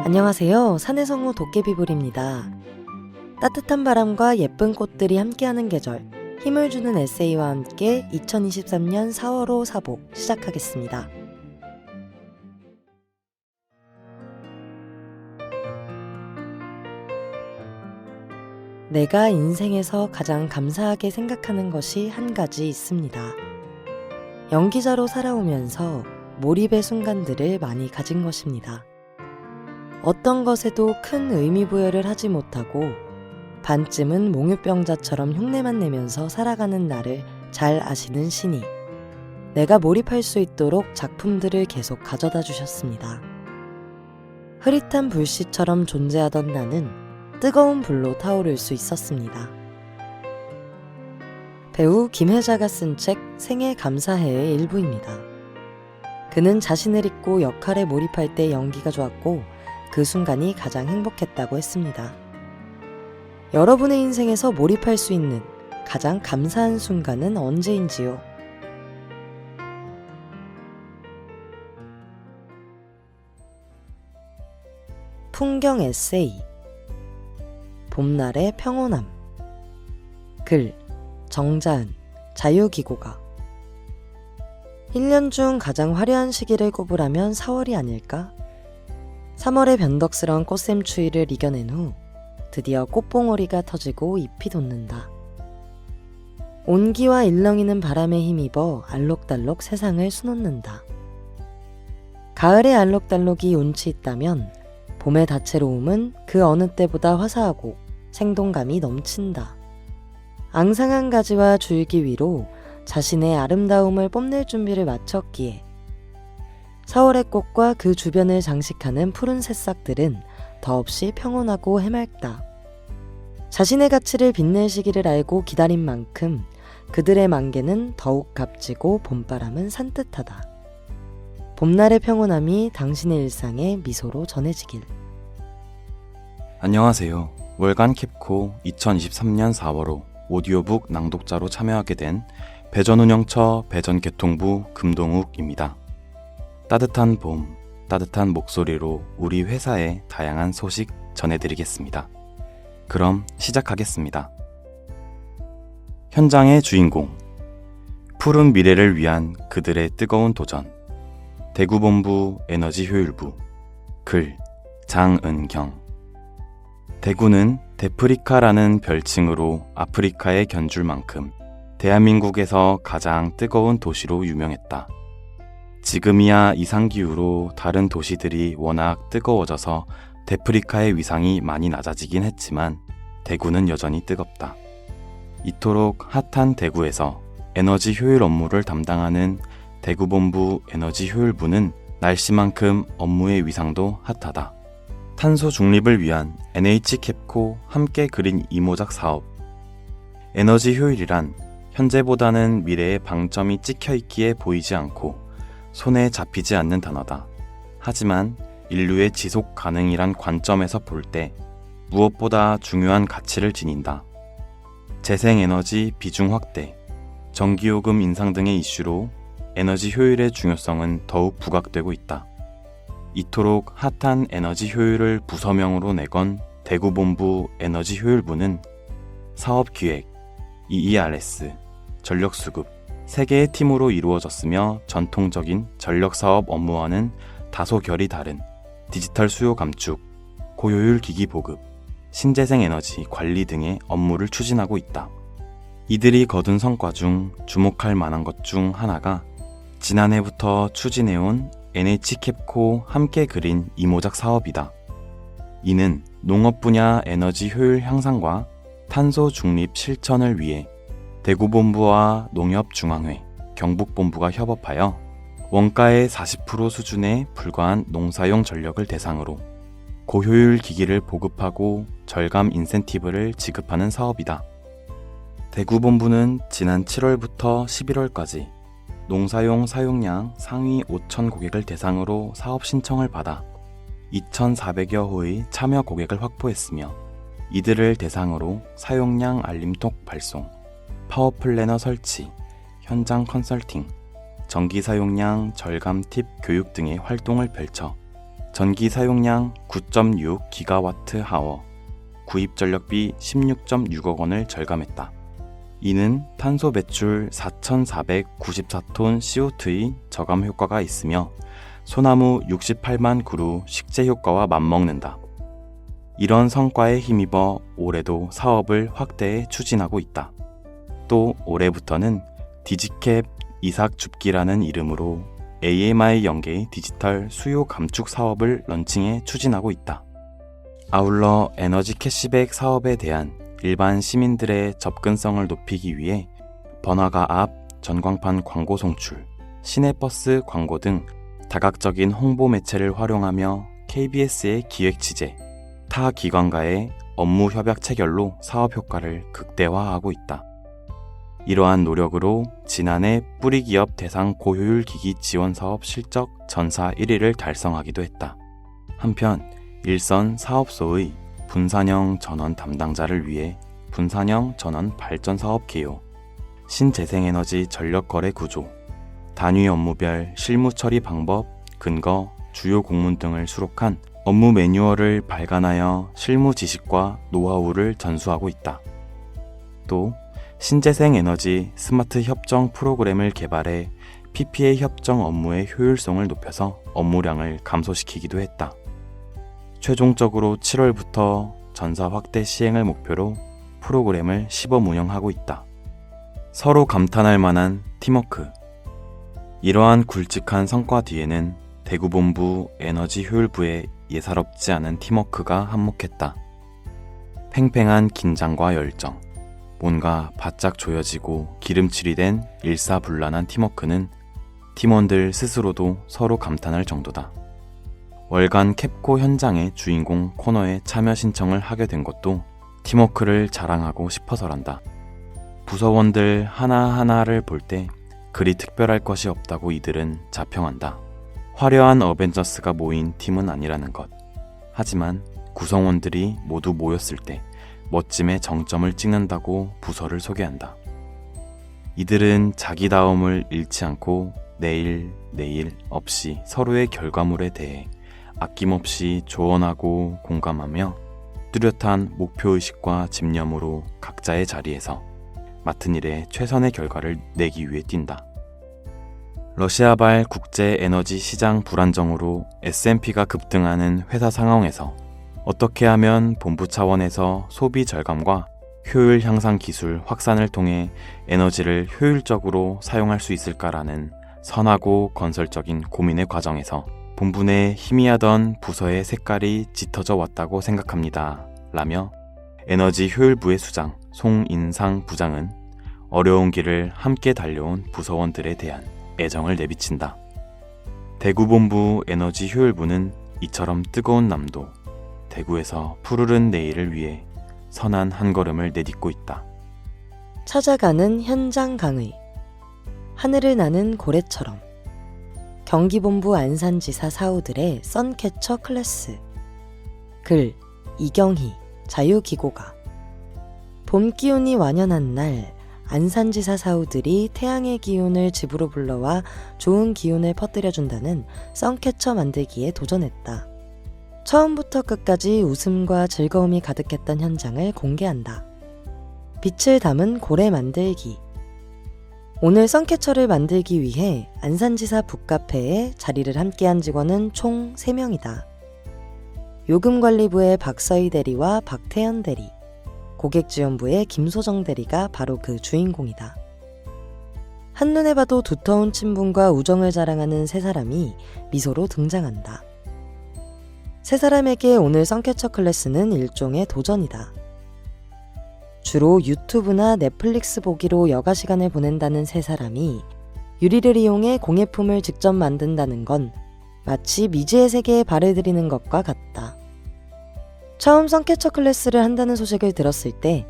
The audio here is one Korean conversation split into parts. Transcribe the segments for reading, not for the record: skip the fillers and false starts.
안녕하세요. 산해성우 도깨비불입니다. 따뜻한 바람과 예쁜 꽃들이 함께하는 계절, 힘을 주는 에세이와 함께 2023년 4월호 사복 시작하겠습니다. 내가 인생에서 가장 감사하게 생각하는 것이 한 가지 있습니다. 연기자로 살아오면서 몰입의 순간들을 많이 가진 것입니다. 어떤 것에도 큰 의미부여를 하지 못하고 반쯤은 몽유병자처럼 흉내만 내면서 살아가는 나를 잘 아시는 신이 내가 몰입할 수 있도록 작품들을 계속 가져다 주셨습니다. 흐릿한 불씨처럼 존재하던 나는 뜨거운 불로 타오를 수 있었습니다. 배우 김혜자가 쓴 책 생애 감사해의 일부입니다. 그는 자신을 잊고 역할에 몰입할 때 연기가 좋았고 그 순간이 가장 행복했다고 했습니다. 여러분의 인생에서 몰입할 수 있는 가장 감사한 순간은 언제인지요? 풍경 에세이 봄날의 평온함 글 정자은 자유기고가 1년 중 가장 화려한 시기를 꼽으라면 4월이 아닐까? 3월의 변덕스러운 꽃샘 추위를 이겨낸 후 드디어 꽃봉오리가 터지고 잎이 돋는다. 온기와 일렁이는 바람에 힘입어 알록달록 세상을 수놓는다. 가을의 알록달록이 운치 있다면 봄의 다채로움은 그 어느 때보다 화사하고 생동감이 넘친다. 앙상한 가지와 줄기 위로 자신의 아름다움을 뽐낼 준비를 마쳤기에 4월의 꽃과 그 주변을 장식하는 푸른 새싹들은 더없이 평온하고 해맑다. 자신의 가치를 빛낼 시기를 알고 기다린 만큼 그들의 만개는 더욱 값지고 봄바람은 산뜻하다. 봄날의 평온함이 당신의 일상에 미소로 전해지길. 안녕하세요. 월간 캡코 2023년 4월호 오디오북 낭독자로 참여하게 된 배전운영처 배전개통부 금동욱입니다. 따뜻한 봄, 따뜻한 목소리로 우리 회사의 다양한 소식 전해드리겠습니다. 그럼 시작하겠습니다. 현장의 주인공, 푸른 미래를 위한 그들의 뜨거운 도전, 대구본부 에너지효율부, 글 장은경. 대구는 데프리카라는 별칭으로 아프리카에 견줄 만큼 대한민국에서 가장 뜨거운 도시로 유명했다. 지금이야 이상기후로 다른 도시들이 워낙 뜨거워져서 데프리카의 위상이 많이 낮아지긴 했지만 대구는 여전히 뜨겁다. 이토록 핫한 대구에서 에너지 효율 업무를 담당하는 대구본부 에너지효율부는 날씨만큼 업무의 위상도 핫하다. 탄소 중립을 위한 NH캡코 함께 그린 이모작 사업. 에너지 효율이란 현재보다는 미래의 방점이 찍혀있기에 보이지 않고 손에 잡히지 않는 단어다. 하지만 인류의 지속 가능이란 관점에서 볼 때 무엇보다 중요한 가치를 지닌다. 재생에너지 비중 확대, 전기요금 인상 등의 이슈로 에너지 효율의 중요성은 더욱 부각되고 있다. 이토록 핫한 에너지 효율을 부서명으로 내건 대구본부 에너지효율부는 사업기획, EERS, 전력수급 3개의 팀으로 이루어졌으며 전통적인 전력사업 업무와는 다소 결이 다른 디지털 수요 감축, 고효율 기기 보급, 신재생 에너지 관리 등의 업무를 추진하고 있다. 이들이 거둔 성과 중 주목할 만한 것 중 하나가 지난해부터 추진해온 NH캡코 함께 그린 이모작 사업이다. 이는 농업 분야 에너지 효율 향상과 탄소 중립 실천을 위해 대구본부와 농협중앙회, 경북본부가 협업하여 원가의 40% 수준에 불과한 농사용 전력을 대상으로 고효율 기기를 보급하고 절감 인센티브를 지급하는 사업이다. 대구본부는 지난 7월부터 11월까지 농사용 사용량 상위 5,000 고객을 대상으로 사업 신청을 받아 2,400여 호의 참여 고객을 확보했으며 이들을 대상으로 사용량 알림톡 발송, 파워플래너 설치, 현장 컨설팅, 전기 사용량 절감 팁 교육 등의 활동을 펼쳐 전기 사용량 9.6 기가와트 하워, 구입 전력비 16.6억 원을 절감했다. 이는 탄소 배출 4,494톤 CO2의 저감 효과가 있으며 소나무 68만 그루 식재 효과와 맞먹는다. 이런 성과에 힘입어 올해도 사업을 확대해 추진하고 있다. 또 올해부터는 디지캡 이삭 줍기라는 이름으로 AMI 연계의 디지털 수요 감축 사업을 런칭해 추진하고 있다. 아울러 에너지 캐시백 사업에 대한 일반 시민들의 접근성을 높이기 위해 번화가 앞 전광판 광고 송출, 시내버스 광고 등 다각적인 홍보 매체를 활용하며 KBS의 기획 취재, 타 기관과의 업무 협약 체결로 사업 효과를 극대화하고 있다. 이러한 노력으로 지난해 뿌리기업 대상 고효율 기기 지원 사업 실적 전사 1위를 달성하기도 했다. 한편 일선 사업소의 분산형 전원 담당자를 위해 분산형 전원 발전 사업 개요, 신재생에너지 전력 거래 구조, 단위 업무별 실무 처리 방법, 근거, 주요 공문 등을 수록한 업무 매뉴얼을 발간하여 실무 지식과 노하우를 전수하고 있다. 또 신재생 에너지 스마트 협정 프로그램을 개발해 PPA 협정 업무의 효율성을 높여서 업무량을 감소시키기도 했다. 최종적으로 7월부터 전사 확대 시행을 목표로 프로그램을 시범 운영하고 있다. 서로 감탄할 만한 팀워크. 이러한 굵직한 성과 뒤에는 대구본부 에너지효율부의 예사롭지 않은 팀워크가 한몫했다. 팽팽한 긴장과 열정, 뭔가 바짝 조여지고 기름칠이 된 일사불란한 팀워크는 팀원들 스스로도 서로 감탄할 정도다. 월간 캡코 현장의 주인공 코너에 참여 신청을 하게 된 것도 팀워크를 자랑하고 싶어서란다. 부서원들 하나하나를 볼 때 그리 특별할 것이 없다고 이들은 자평한다. 화려한 어벤져스가 모인 팀은 아니라는 것. 하지만 구성원들이 모두 모였을 때 멋짐의 정점을 찍는다고 부서를 소개한다. 이들은 자기다움을 잃지 않고 내일 없이 서로의 결과물에 대해 아낌없이 조언하고 공감하며 뚜렷한 목표의식과 집념으로 각자의 자리에서 맡은 일에 최선의 결과를 내기 위해 뛴다. 러시아발 국제 에너지 시장 불안정으로 S&P가 급등하는 회사 상황에서 어떻게 하면 본부 차원에서 소비 절감과 효율 향상 기술 확산을 통해 에너지를 효율적으로 사용할 수 있을까라는 선하고 건설적인 고민의 과정에서 본부 내 희미하던 부서의 색깔이 짙어져 왔다고 생각합니다. 라며 에너지 효율부의 수장 송인상 부장은 어려운 길을 함께 달려온 부서원들에 대한 애정을 내비친다. 대구본부 에너지 효율부는 이처럼 뜨거운 남도, 대구에서 푸르른 내일을 위해 선한 한 걸음을 내딛고 있다. 찾아가는 현장 강의. 하늘을 나는 고래처럼. 경기본부 안산지사 사우들의 선캐쳐 클래스. 글 이경희 자유기고가. 봄 기운이 완연한 날 안산지사 사우들이 태양의 기운을 집으로 불러와 좋은 기운을 퍼뜨려준다는 선캐쳐 만들기에 도전했다. 처음부터 끝까지 웃음과 즐거움이 가득했던 현장을 공개한다. 빛을 담은 고래 만들기. 오늘 선캐쳐를 만들기 위해 안산지사 북카페에 자리를 함께한 직원은 총 3명이다. 요금관리부의 박서희 대리와 박태연 대리, 고객지원부의 김소정 대리가 바로 그 주인공이다. 한눈에 봐도 두터운 친분과 우정을 자랑하는 세 사람이 미소로 등장한다. 세 사람에게 오늘 선캐쳐 클래스는 일종의 도전이다. 주로 유튜브나 넷플릭스 보기로 여가 시간을 보낸다는 세 사람이 유리를 이용해 공예품을 직접 만든다는 건 마치 미지의 세계에 발을 들이는 것과 같다. 처음 선캐쳐 클래스를 한다는 소식을 들었을 때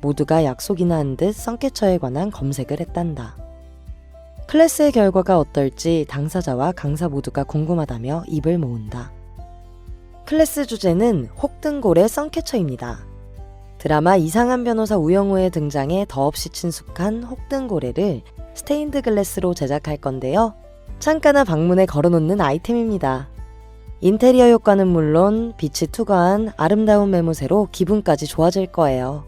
모두가 약속이나 한 듯 선캐쳐에 관한 검색을 했단다. 클래스의 결과가 어떨지 당사자와 강사 모두가 궁금하다며 입을 모은다. 클래스 주제는 혹등고래 선캐쳐입니다. 드라마 이상한 변호사 우영우의 등장에 더없이 친숙한 혹등고래를 스테인드 글래스로 제작할 건데요. 창가나 방문에 걸어놓는 아이템입니다. 인테리어 효과는 물론 빛이 투과한 아름다운 매무새로 기분까지 좋아질 거예요.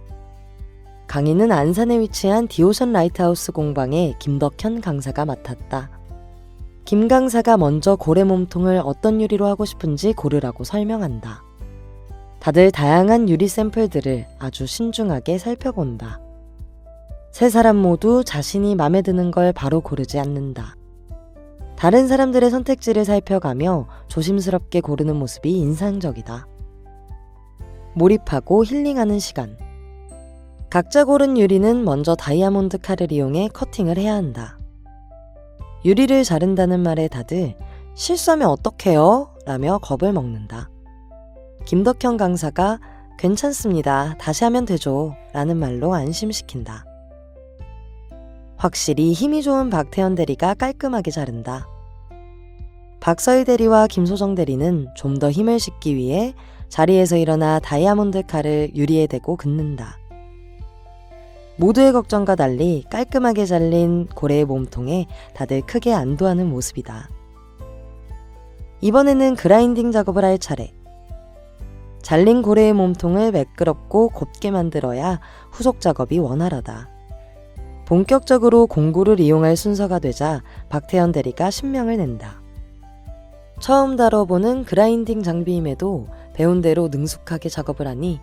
강의는 안산에 위치한 디오션 라이트하우스 공방에 김덕현 강사가 맡았다. 김 강사가 먼저 고래 몸통을 어떤 유리로 하고 싶은지 고르라고 설명한다. 다들 다양한 유리 샘플들을 아주 신중하게 살펴본다. 세 사람 모두 자신이 맘에 드는 걸 바로 고르지 않는다. 다른 사람들의 선택지를 살펴가며 조심스럽게 고르는 모습이 인상적이다. 몰입하고 힐링하는 시간. 각자 고른 유리는 먼저 다이아몬드 칼을 이용해 커팅을 해야 한다. 유리를 자른다는 말에 다들 실수하면 어떡해요? 라며 겁을 먹는다. 김덕현 강사가 괜찮습니다. 다시 하면 되죠. 라는 말로 안심시킨다. 확실히 힘이 좋은 박태현 대리가 깔끔하게 자른다. 박서희 대리와 김소정 대리는 좀 더 힘을 싣기 위해 자리에서 일어나 다이아몬드 칼을 유리에 대고 긋는다. 모두의 걱정과 달리 깔끔하게 잘린 고래의 몸통에 다들 크게 안도하는 모습이다. 이번에는 그라인딩 작업을 할 차례. 잘린 고래의 몸통을 매끄럽고 곱게 만들어야 후속 작업이 원활하다. 본격적으로 공구를 이용할 순서가 되자 박태현 대리가 신명을 낸다. 처음 다뤄보는 그라인딩 장비임에도 배운 대로 능숙하게 작업을 하니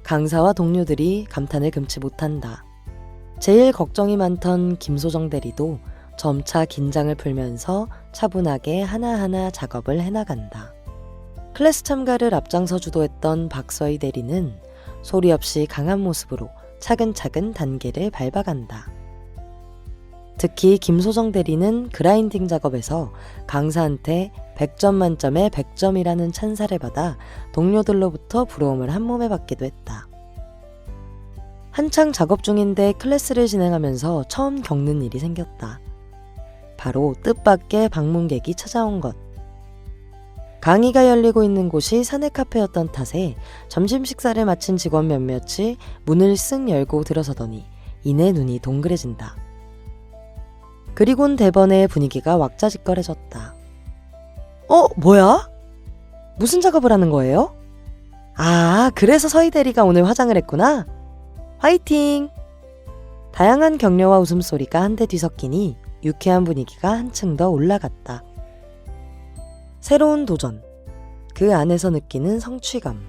강사와 동료들이 감탄을 금치 못한다. 제일 걱정이 많던 김소정 대리도 점차 긴장을 풀면서 차분하게 하나하나 작업을 해나간다. 클래스 참가를 앞장서 주도했던 박서희 대리는 소리 없이 강한 모습으로 차근차근 단계를 밟아간다. 특히 김소정 대리는 그라인딩 작업에서 강사한테 100점 만점에 100점이라는 찬사를 받아 동료들로부터 부러움을 한몸에 받기도 했다. 한창 작업 중인데 클래스를 진행하면서 처음 겪는 일이 생겼다. 바로 뜻밖의 방문객이 찾아온 것. 강의가 열리고 있는 곳이 사내 카페였던 탓에 점심 식사를 마친 직원 몇몇이 문을 쓱 열고 들어서더니 이내 눈이 동그래진다. 그리곤 대번에 분위기가 왁자지껄해졌다. 뭐야? 무슨 작업을 하는 거예요? 아, 그래서 서희 대리가 오늘 화장을 했구나? 화이팅! 다양한 격려와 웃음소리가 한데 뒤섞이니 유쾌한 분위기가 한층 더 올라갔다. 새로운 도전, 그 안에서 느끼는 성취감.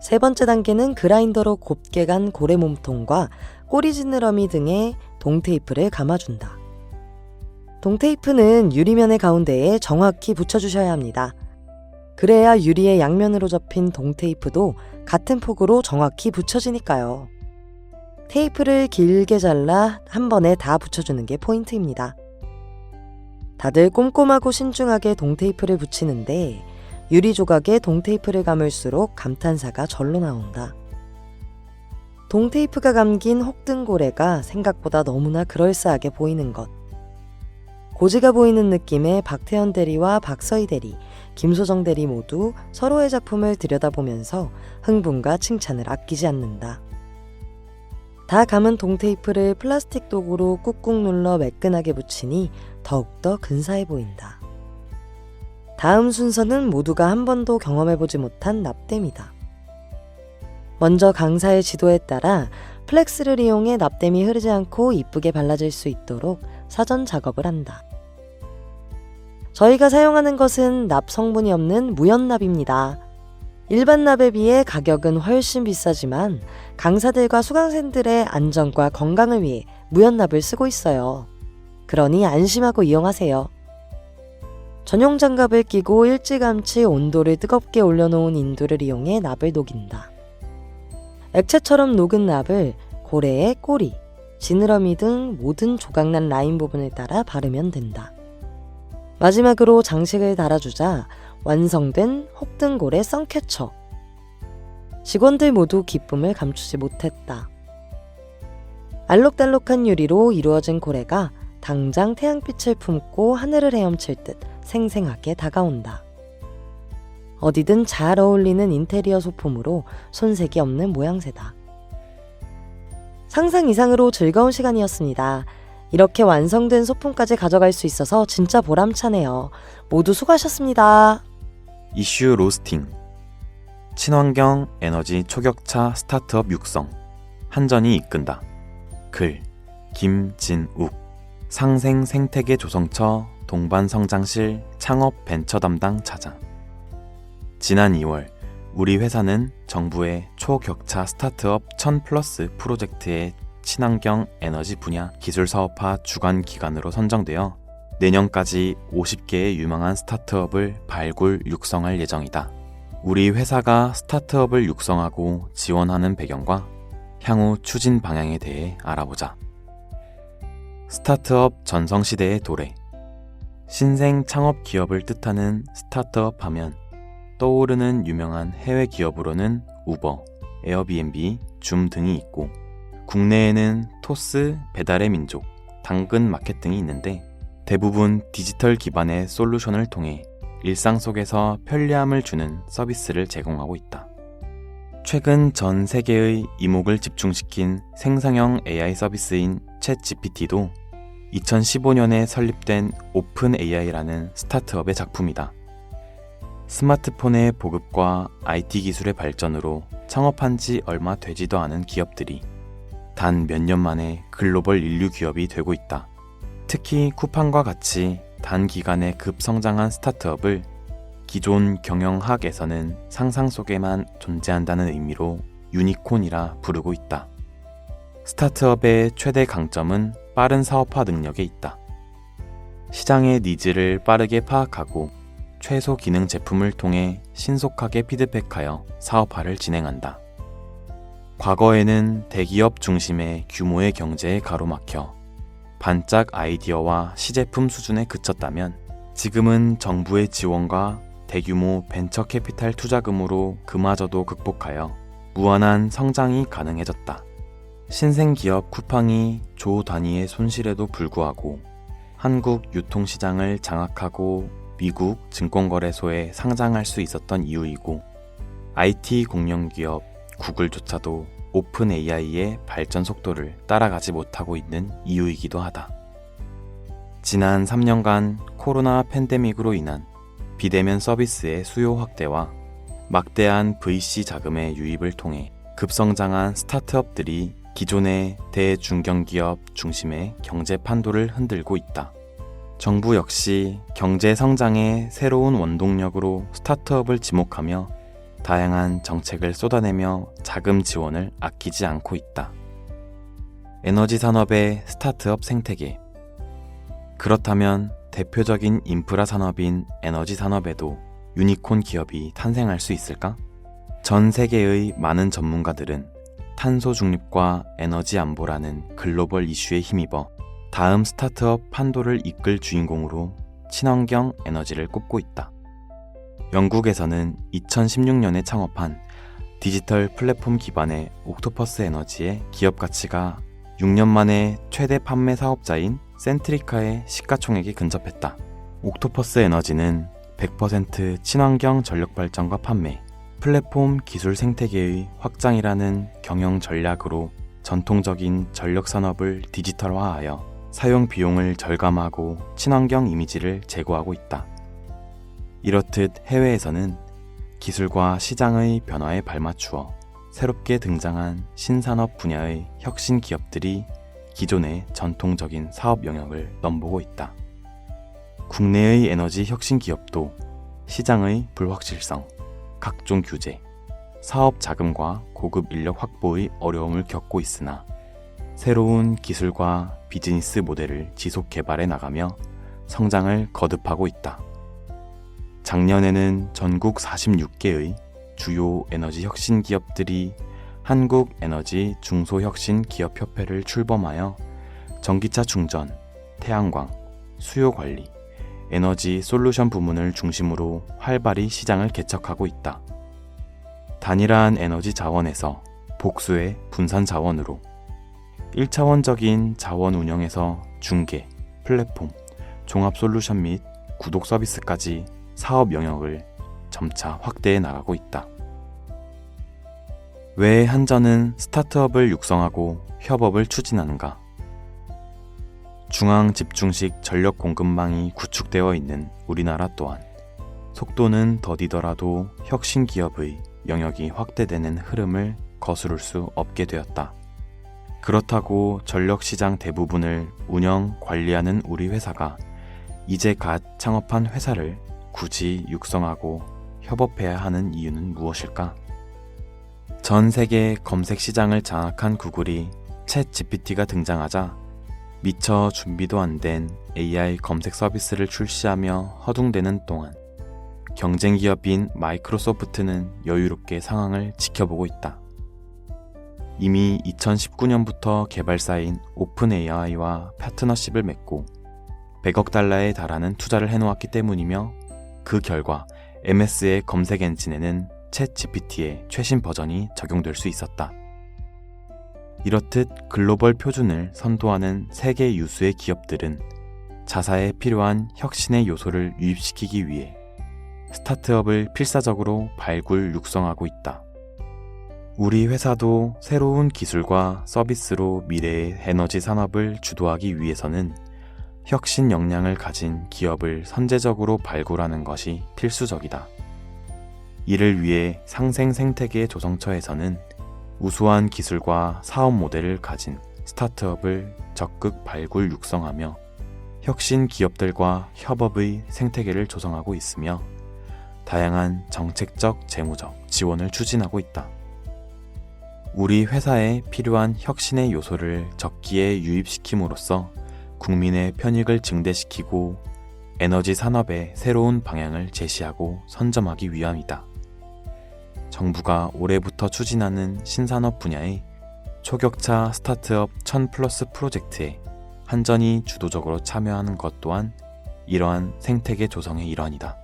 세 번째 단계는 그라인더로 곱게 간 고래 몸통과 꼬리 지느러미 등에 동테이프를 감아준다. 동테이프는 유리면의 가운데에 정확히 붙여주셔야 합니다. 그래야 유리의 양면으로 접힌 동테이프도 같은 폭으로 정확히 붙여지니까요. 테이프를 길게 잘라 한 번에 다 붙여주는 게 포인트입니다. 다들 꼼꼼하고 신중하게 동테이프를 붙이는데 유리 조각에 동테이프를 감을수록 감탄사가 절로 나온다. 동테이프가 감긴 혹등고래가 생각보다 너무나 그럴싸하게 보이는 것. 고지가 보이는 느낌의 박태현 대리와 박서희 대리, 김소정 대리 모두 서로의 작품을 들여다보면서 흥분과 칭찬을 아끼지 않는다. 다 감은 동테이프를 플라스틱 도구로 꾹꾹 눌러 매끈하게 붙이니 더욱더 근사해 보인다. 다음 순서는 모두가 한 번도 경험해보지 못한 납땜이다. 먼저 강사의 지도에 따라 플렉스를 이용해 납땜이 흐르지 않고 이쁘게 발라질 수 있도록 사전 작업을 한다. 저희가 사용하는 것은 납 성분이 없는 무연납입니다. 일반 납에 비해 가격은 훨씬 비싸지만 강사들과 수강생들의 안전과 건강을 위해 무연납을 쓰고 있어요. 그러니 안심하고 이용하세요. 전용 장갑을 끼고 일찌감치 온도를 뜨겁게 올려놓은 인두를 이용해 납을 녹인다. 액체처럼 녹은 납을 고래의 꼬리, 지느러미 등 모든 조각난 라인 부분을 따라 바르면 된다. 마지막으로 장식을 달아주자 완성된 혹등고래 선캐쳐. 직원들 모두 기쁨을 감추지 못했다. 알록달록한 유리로 이루어진 고래가 당장 태양빛을 품고 하늘을 헤엄칠 듯 생생하게 다가온다. 어디든 잘 어울리는 인테리어 소품으로 손색이 없는 모양새다. 상상 이상으로 즐거운 시간이었습니다. 이렇게 완성된 소품까지 가져갈 수 있어서 진짜 보람차네요. 모두 수고하셨습니다. 이슈 로스팅. 친환경 에너지 초격차 스타트업 육성. 한전이 이끈다. 글 김진욱. 상생 생태계 조성처 동반성장실 창업 벤처 담당 차장. 지난 2월 우리 회사는 정부의 초격차 스타트업 1000+ 프로젝트의 친환경 에너지 분야 기술 사업화 주관 기관으로 선정되어 내년까지 50개의 유망한 스타트업을 발굴 육성할 예정이다. 우리 회사가 스타트업을 육성하고 지원하는 배경과 향후 추진 방향에 대해 알아보자. 스타트업 전성시대의 도래. 신생 창업 기업을 뜻하는 스타트업 하면 떠오르는 유명한 해외 기업으로는 우버, 에어비앤비, 줌 등이 있고 국내에는 토스, 배달의 민족, 당근 마켓 등이 있는데 대부분 디지털 기반의 솔루션을 통해 일상 속에서 편리함을 주는 서비스를 제공하고 있다. 최근 전 세계의 이목을 집중시킨 생성형 AI 서비스인 챗GPT도 2015년에 설립된 오픈 AI라는 스타트업의 작품이다. 스마트폰의 보급과 IT 기술의 발전으로 창업한 지 얼마 되지도 않은 기업들이 단 몇 년 만에 글로벌 인류 기업이 되고 있다. 특히 쿠팡과 같이 단기간에 급성장한 스타트업을 기존 경영학에서는 상상 속에만 존재한다는 의미로 유니콘이라 부르고 있다. 스타트업의 최대 강점은 빠른 사업화 능력에 있다. 시장의 니즈를 빠르게 파악하고 최소 기능 제품을 통해 신속하게 피드백하여 사업화를 진행한다. 과거에는 대기업 중심의 규모의 경제에 가로막혀 반짝 아이디어와 시제품 수준에 그쳤다면 지금은 정부의 지원과 대규모 벤처 캐피탈 투자금으로 그마저도 극복하여 무한한 성장이 가능해졌다. 신생기업 쿠팡이 조 단위의 손실에도 불구하고 한국 유통시장을 장악하고 미국 증권거래소에 상장할 수 있었던 이유이고 IT 공룡기업 구글조차도 오픈 AI의 발전 속도를 따라가지 못하고 있는 이유이기도 하다. 지난 3년간 코로나 팬데믹으로 인한 비대면 서비스의 수요 확대와 막대한 VC 자금의 유입을 통해 급성장한 스타트업들이 기존의 대중견기업 중심의 경제 판도를 흔들고 있다. 정부 역시 경제 성장의 새로운 원동력으로 스타트업을 지목하며 다양한 정책을 쏟아내며 자금 지원을 아끼지 않고 있다. 에너지 산업의 스타트업 생태계. 그렇다면 대표적인 인프라 산업인 에너지 산업에도 유니콘 기업이 탄생할 수 있을까? 전 세계의 많은 전문가들은 탄소 중립과 에너지 안보라는 글로벌 이슈에 힘입어 다음 스타트업 판도를 이끌 주인공으로 친환경 에너지를 꼽고 있다. 영국에서는 2016년에 창업한 디지털 플랫폼 기반의 옥토퍼스 에너지의 기업 가치가 6년 만에 최대 판매 사업자인 센트리카의 시가총액에 근접했다. 옥토퍼스 에너지는 100% 친환경 전력 발전과 판매, 플랫폼 기술 생태계의 확장이라는 경영 전략으로 전통적인 전력 산업을 디지털화하여 사용 비용을 절감하고 친환경 이미지를 제고하고 있다. 이렇듯 해외에서는 기술과 시장의 변화에 발맞추어 새롭게 등장한 신산업 분야의 혁신 기업들이 기존의 전통적인 사업 영역을 넘보고 있다. 국내의 에너지 혁신 기업도 시장의 불확실성, 각종 규제, 사업 자금과 고급 인력 확보의 어려움을 겪고 있으나 새로운 기술과 비즈니스 모델을 지속 개발해 나가며 성장을 거듭하고 있다. 작년에는 전국 46개의 주요 에너지 혁신 기업들이 한국 에너지 중소혁신 기업협회를 출범하여 전기차 충전, 태양광, 수요 관리, 에너지 솔루션 부문을 중심으로 활발히 시장을 개척하고 있다. 단일화한 에너지 자원에서 복수의 분산 자원으로 1차원적인 자원 운영에서 중개, 플랫폼, 종합 솔루션 및 구독 서비스까지 사업 영역을 점차 확대해 나가고 있다. 왜 한전은 스타트업을 육성하고 협업을 추진하는가? 중앙 집중식 전력 공급망이 구축되어 있는 우리나라 또한 속도는 더디더라도 혁신 기업의 영역이 확대되는 흐름을 거스를 수 없게 되었다. 그렇다고 전력시장 대부분을 운영, 관리하는 우리 회사가 이제 갓 창업한 회사를 굳이 육성하고 협업해야 하는 이유는 무엇일까? 전 세계 검색 시장을 장악한 구글이 챗 GPT가 등장하자 미처 준비도 안 된 AI 검색 서비스를 출시하며 허둥대는 동안 경쟁 기업인 마이크로소프트는 여유롭게 상황을 지켜보고 있다. 이미 2019년부터 개발사인 오픈 AI와 파트너십을 맺고 100억 달러에 달하는 투자를 해놓았기 때문이며 그 결과 MS의 검색 엔진에는 챗 GPT의 최신 버전이 적용될 수 있었다. 이렇듯 글로벌 표준을 선도하는 세계 유수의 기업들은 자사에 필요한 혁신의 요소를 유입시키기 위해 스타트업을 필사적으로 발굴 육성하고 있다. 우리 회사도 새로운 기술과 서비스로 미래의 에너지 산업을 주도하기 위해서는 혁신 역량을 가진 기업을 선제적으로 발굴하는 것이 필수적이다. 이를 위해 상생 생태계 조성처에서는 우수한 기술과 사업 모델을 가진 스타트업을 적극 발굴 육성하며 혁신 기업들과 협업의 생태계를 조성하고 있으며 다양한 정책적, 재무적 지원을 추진하고 있다. 우리 회사에 필요한 혁신의 요소를 적기에 유입시킴으로써 국민의 편익을 증대시키고 에너지 산업의 새로운 방향을 제시하고 선점하기 위함이다. 정부가 올해부터 추진하는 신산업 분야의 초격차 스타트업 1000+ 프로젝트에 한전이 주도적으로 참여하는 것 또한 이러한 생태계 조성의 일환이다.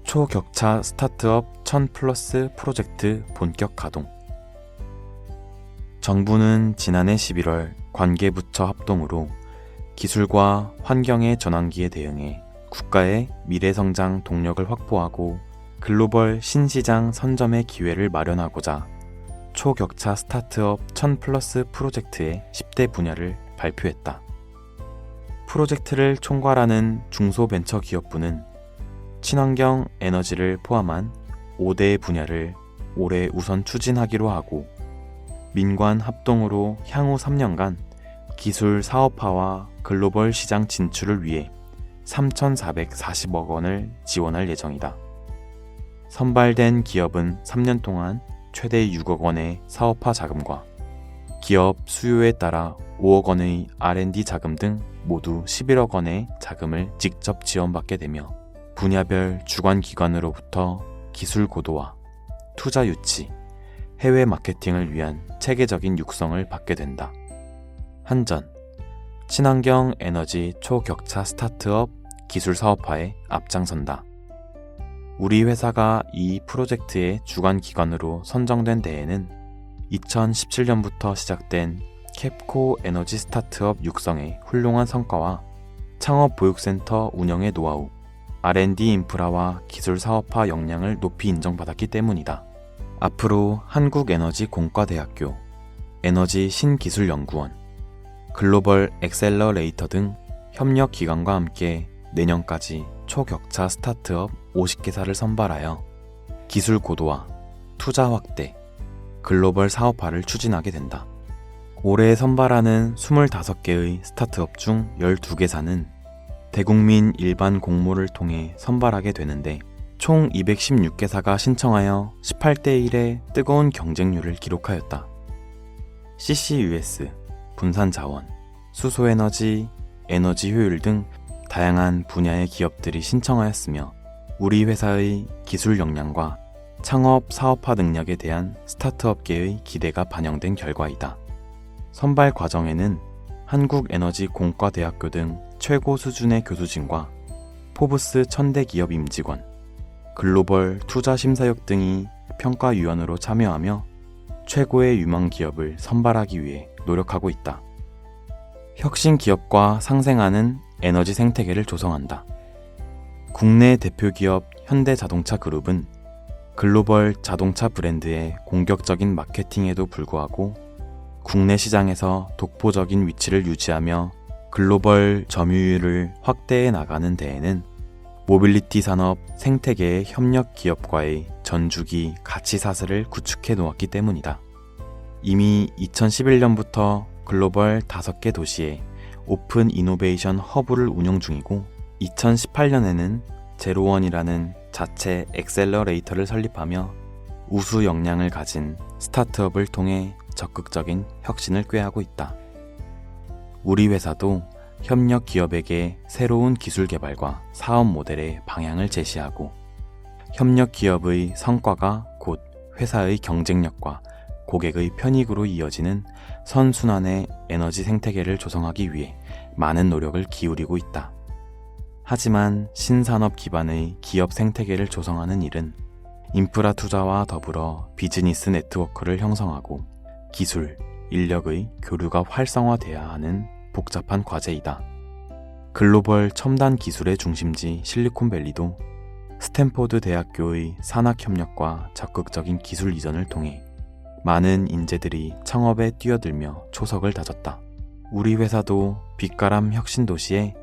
초격차 스타트업 1000+ 프로젝트 본격 가동. 정부는 지난해 11월 관계부처 합동으로 기술과 환경의 전환기에 대응해 국가의 미래성장 동력을 확보하고 글로벌 신시장 선점의 기회를 마련하고자 초격차 스타트업 1000+ 프로젝트의 10대 분야를 발표했다. 프로젝트를 총괄하는 중소벤처기업부는 친환경 에너지를 포함한 5대 분야를 올해 우선 추진하기로 하고 민관 합동으로 향후 3년간 기술 사업화와 글로벌 시장 진출을 위해 3,440억 원을 지원할 예정이다. 선발된 기업은 3년 동안 최대 6억 원의 사업화 자금과 기업 수요에 따라 5억 원의 R&D 자금 등 모두 11억 원의 자금을 직접 지원받게 되며 분야별 주관기관으로부터 기술 고도화, 투자 유치, 해외 마케팅을 위한 체계적인 육성을 받게 된다. 한전, 친환경 에너지 초격차 스타트업 기술 사업화에 앞장선다. 우리 회사가 이 프로젝트의 주관기관으로 선정된 데에는 2017년부터 시작된 캡코 에너지 스타트업 육성의 훌륭한 성과와 창업보육센터 운영의 노하우, R&D 인프라와 기술 사업화 역량을 높이 인정받았기 때문이다. 앞으로 한국에너지공과대학교, 에너지신기술연구원, 글로벌 엑셀러레이터 등 협력기관과 함께 내년까지 초격차 스타트업 50개사를 선발하여 기술 고도화, 투자 확대, 글로벌 사업화를 추진하게 된다. 올해 선발하는 25개의 스타트업 중 12개사는 대국민 일반 공모를 통해 선발하게 되는데 총 216개사가 신청하여 18대 1의 뜨거운 경쟁률을 기록하였다. CCUS, 분산자원, 수소에너지, 에너지 효율 등 다양한 분야의 기업들이 신청하였으며 우리 회사의 기술 역량과 창업 사업화 능력에 대한 스타트업계의 기대가 반영된 결과이다. 선발 과정에는 한국에너지공과대학교 등 최고 수준의 교수진과 포브스 1000대 기업 임직원, 글로벌 투자심사역 등이 평가위원으로 참여하며 최고의 유망 기업을 선발하기 위해 노력하고 있다. 혁신 기업과 상생하는 에너지 생태계를 조성한다. 국내 대표 기업 현대자동차 그룹은 글로벌 자동차 브랜드의 공격적인 마케팅에도 불구하고 국내 시장에서 독보적인 위치를 유지하며 글로벌 점유율을 확대해 나가는 데에는 모빌리티 산업 생태계의 협력 기업과의 전주기 가치 사슬을 구축해 놓았기 때문이다. 이미 2011년부터 글로벌 5개 도시에 오픈 이노베이션 허브를 운영 중이고 2018년에는 제로원이라는 자체 엑셀러레이터를 설립하며 우수 역량을 가진 스타트업을 통해 적극적인 혁신을 꾀하고 있다. 우리 회사도 협력 기업에게 새로운 기술 개발과 사업 모델의 방향을 제시하고 협력 기업의 성과가 곧 회사의 경쟁력과 고객의 편익으로 이어지는 선순환의 에너지 생태계를 조성하기 위해 많은 노력을 기울이고 있다. 하지만 신산업 기반의 기업 생태계를 조성하는 일은 인프라 투자와 더불어 비즈니스 네트워크를 형성하고 기술, 인력의 교류가 활성화돼야 하는 복잡한 과제이다. 글로벌 첨단 기술의 중심지 실리콘밸리도 스탠포드 대학교의 산학협력과 적극적인 기술 이전을 통해 많은 인재들이 창업에 뛰어들며 초석을 다졌다. 우리 회사도 빛가람 혁신도시에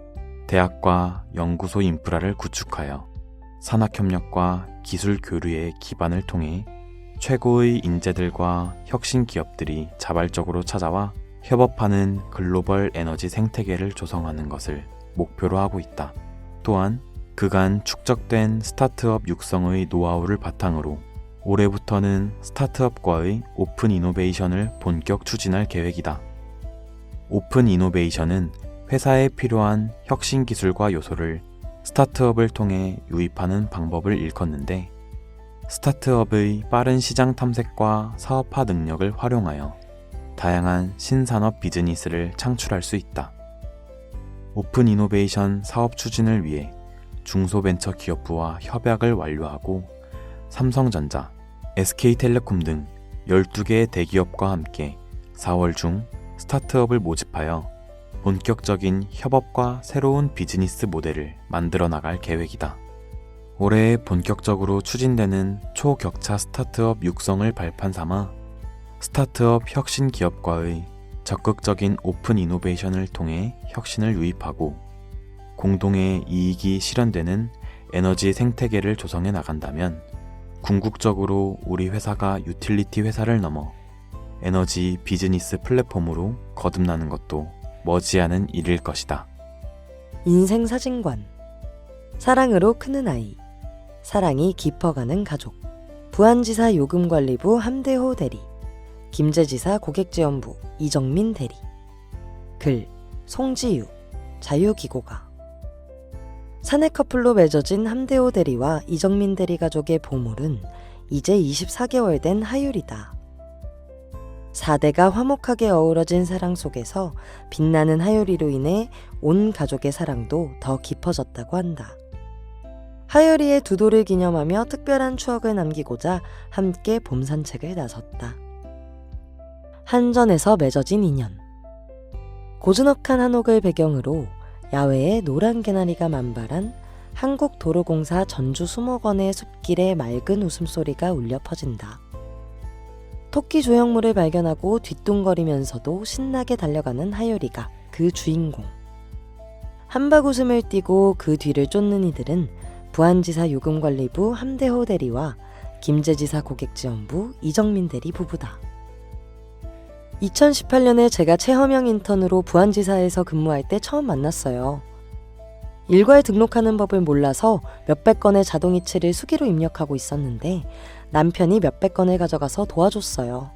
대학과 연구소 인프라를 구축하여 산학협력과 기술 교류의 기반을 통해 최고의 인재들과 혁신 기업들이 자발적으로 찾아와 협업하는 글로벌 에너지 생태계를 조성하는 것을 목표로 하고 있다. 또한 그간 축적된 스타트업 육성의 노하우를 바탕으로 올해부터는 스타트업과의 오픈 이노베이션을 본격 추진할 계획이다. 오픈 이노베이션은 회사에 필요한 혁신 기술과 요소를 스타트업을 통해 유입하는 방법을 일컫는데, 스타트업의 빠른 시장 탐색과 사업화 능력을 활용하여 다양한 신산업 비즈니스를 창출할 수 있다. 오픈 이노베이션 사업 추진을 위해 중소벤처기업부와 협약을 완료하고 삼성전자, SK텔레콤 등 12개의 대기업과 함께 4월 중 스타트업을 모집하여 본격적인 협업과 새로운 비즈니스 모델을 만들어 나갈 계획이다. 올해 본격적으로 추진되는 초격차 스타트업 육성을 발판 삼아 스타트업 혁신 기업과의 적극적인 오픈 이노베이션을 통해 혁신을 유입하고 공동의 이익이 실현되는 에너지 생태계를 조성해 나간다면 궁극적으로 우리 회사가 유틸리티 회사를 넘어 에너지 비즈니스 플랫폼으로 거듭나는 것도 머지않은 일일 것이다. 인생 사진관. 사랑으로 크는 아이. 사랑이 깊어가는 가족. 부안지사 요금관리부 함대호 대리. 김제지사 고객지원부 이정민 대리. 글 송지유. 자유기고가. 사내 커플로 맺어진 함대호 대리와 이정민 대리 가족의 보물은 이제 24개월 된 하율이다. 4대가 화목하게 어우러진 사랑 속에서 빛나는 하율이로 인해 온 가족의 사랑도 더 깊어졌다고 한다. 하율이의 두 돌을 기념하며 특별한 추억을 남기고자 함께 봄 산책을 나섰다. 한전에서 맺어진 인연. 고즈넉한 한옥을 배경으로 야외에 노란 개나리가 만발한 한국도로공사 전주수목원의 숲길에 맑은 웃음소리가 울려 퍼진다. 토끼 조형물을 발견하고 뒤뚱거리면서도 신나게 달려가는 하율이가 그 주인공. 한박 웃음을 띠고 그 뒤를 쫓는 이들은 부안지사 요금관리부 함대호 대리와 김제지사 고객지원부 이정민 대리 부부다. 2018년에 제가 체험형 인턴으로 부안지사에서 근무할 때 처음 만났어요. 일괄 등록하는 법을 몰라서 몇백 건의 자동이체를 수기로 입력하고 있었는데 남편이 몇백 건을 가져가서 도와줬어요.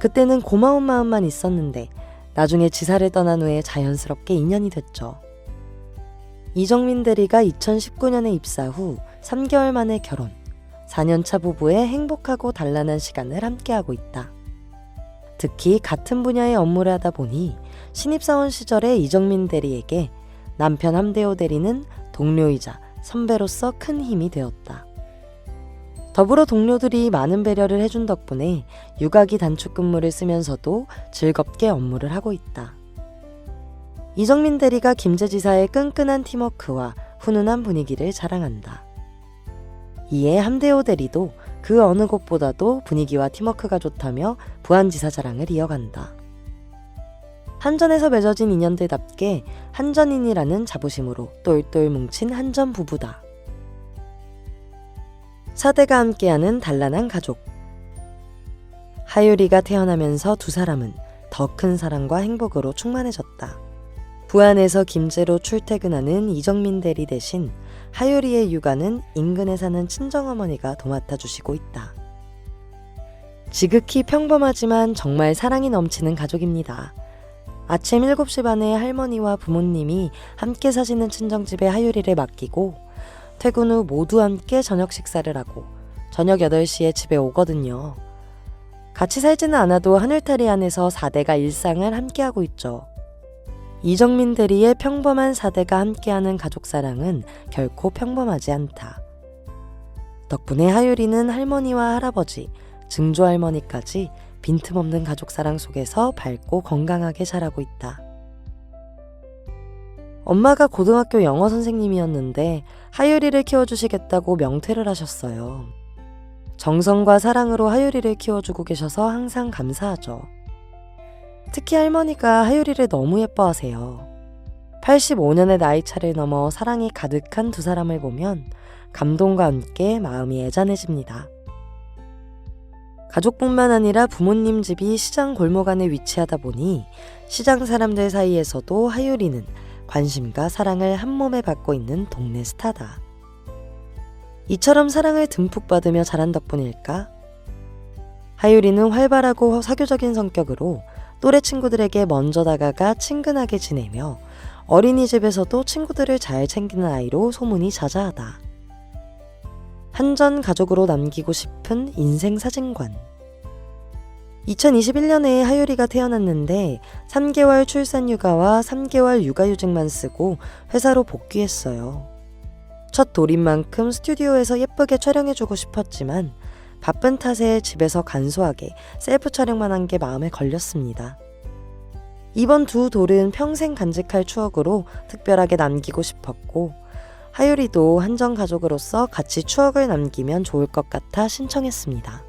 그때는 고마운 마음만 있었는데 나중에 지사를 떠난 후에 자연스럽게 인연이 됐죠. 이정민 대리가 2019년에 입사 후 3개월 만에 결혼, 4년차 부부의 행복하고 단란한 시간을 함께하고 있다. 특히 같은 분야의 업무를 하다 보니 신입사원 시절에 이정민 대리에게 남편 함대호 대리는 동료이자 선배로서 큰 힘이 되었다. 더불어 동료들이 많은 배려를 해준 덕분에 육아기 단축 근무를 쓰면서도 즐겁게 업무를 하고 있다. 이정민 대리가 김제지사의 끈끈한 팀워크와 훈훈한 분위기를 자랑한다. 이에 함대호 대리도 그 어느 곳보다도 분위기와 팀워크가 좋다며 부안지사 자랑을 이어간다. 한전에서 맺어진 인연들답게 한전인이라는 자부심으로 똘똘 뭉친 한전 부부다. 4대가 함께하는 단란한 가족. 하유리가 태어나면서 두 사람은 더 큰 사랑과 행복으로 충만해졌다. 부안에서 김제로 출퇴근하는 이정민 대리 대신 하유리의 육아는 인근에 사는 친정어머니가 도맡아 주시고 있다. 지극히 평범하지만 정말 사랑이 넘치는 가족입니다. 아침 7시 반에 할머니와 부모님이 함께 사시는 친정집에 하유리를 맡기고 퇴근 후 모두 함께 저녁 식사를 하고 저녁 8시에 집에 오거든요. 같이 살지는 않아도 하늘타리 안에서 4대가 일상을 함께하고 있죠. 이정민 대리의 평범한 4대가 함께하는 가족사랑은 결코 평범하지 않다. 덕분에 하유리는 할머니와 할아버지, 증조할머니까지 빈틈없는 가족사랑 속에서 밝고 건강하게 자라고 있다. 엄마가 고등학교 영어 선생님이었는데 하유리를 키워주시겠다고 명퇴를 하셨어요. 정성과 사랑으로 하유리를 키워주고 계셔서 항상 감사하죠. 특히 할머니가 하유리를 너무 예뻐하세요. 85년의 나이차를 넘어 사랑이 가득한 두 사람을 보면 감동과 함께 마음이 애잔해집니다. 가족뿐만 아니라 부모님 집이 시장 골목 안에 위치하다 보니 시장 사람들 사이에서도 하유리는 관심과 사랑을 한 몸에 받고 있는 동네 스타다. 이처럼 사랑을 듬뿍 받으며 자란 덕분일까? 하유리는 활발하고 사교적인 성격으로 또래 친구들에게 먼저 다가가 친근하게 지내며 어린이집에서도 친구들을 잘 챙기는 아이로 소문이 자자하다. 한전 가족으로 남기고 싶은 인생 사진관. 2021년에 하유리가 태어났는데 3개월 출산휴가와 3개월 육아휴직만 쓰고 회사로 복귀했어요. 첫 돌입만큼 스튜디오에서 예쁘게 촬영해주고 싶었지만 바쁜 탓에 집에서 간소하게 셀프 촬영만 한 게 마음에 걸렸습니다. 이번 두 돌은 평생 간직할 추억으로 특별하게 남기고 싶었고 하유리도 한전 가족으로서 같이 추억을 남기면 좋을 것 같아 신청했습니다.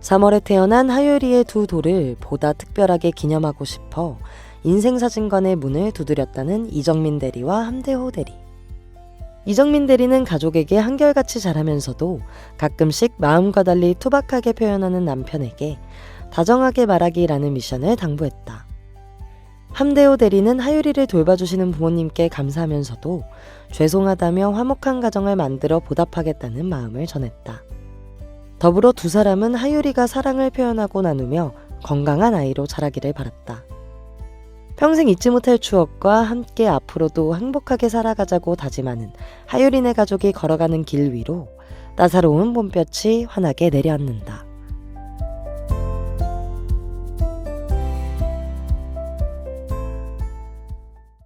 3월에 태어난 하유리의 두 돌을 보다 특별하게 기념하고 싶어 인생사진관의 문을 두드렸다는 이정민 대리와 함대호 대리. 이정민 대리는 가족에게 한결같이 잘하면서도 가끔씩 마음과 달리 투박하게 표현하는 남편에게 다정하게 말하기라는 미션을 당부했다. 함대호 대리는 하유리를 돌봐주시는 부모님께 감사하면서도 죄송하다며 화목한 가정을 만들어 보답하겠다는 마음을 전했다. 더불어 두 사람은 하유리가 사랑을 표현하고 나누며 건강한 아이로 자라기를 바랐다. 평생 잊지 못할 추억과 함께 앞으로도 행복하게 살아가자고 다짐하는 하유리네 가족이 걸어가는 길 위로 따사로운 봄볕이 환하게 내려앉는다.